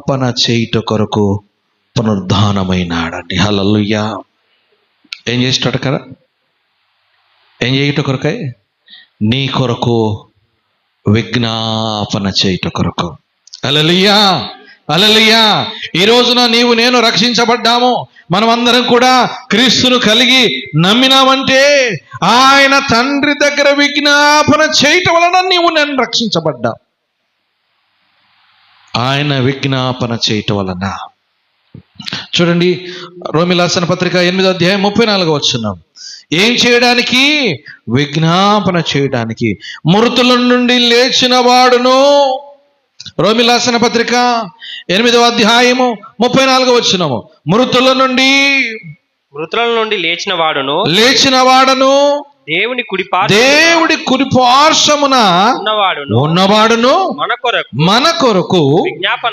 విజ్ఞాపన చేయుట కొరకు పునరుద్ధానమైనాడండి. హల్లెలూయా. ఏం చేసేటట కదా, ఏం చేయుట కొరకై? నీ కొరకు విజ్ఞాపన చేయుట కొరకు. హల్లెలూయా, హల్లెలూయా. ఈ రోజున నీవు నేను రక్షించబడ్డాము. మనమందరం కూడా క్రీస్తును కలిగి నమ్మినామంటే ఆయన తండ్రి దగ్గర విజ్ఞాపన చేయటం వలన నీవు నేను రక్షించబడ్డా. ఆయన విజ్ఞాపన చేయటం వలన. చూడండి, రోమీయులకు రాసిన పత్రిక 8వ అధ్యాయం 34వ వచనం. ఏం చేయడానికి? విజ్ఞాపన చేయడానికి. మృతుల నుండి లేచిన వాడును. రోమీయులకు రాసిన పత్రిక 8వ అధ్యాయము 34వ వచనము. మృతుల నుండి లేచిన వాడును దేవుడి కుడి పార్శ్వమున ఉన్నవాడును మన కొరకు విజ్ఞాపన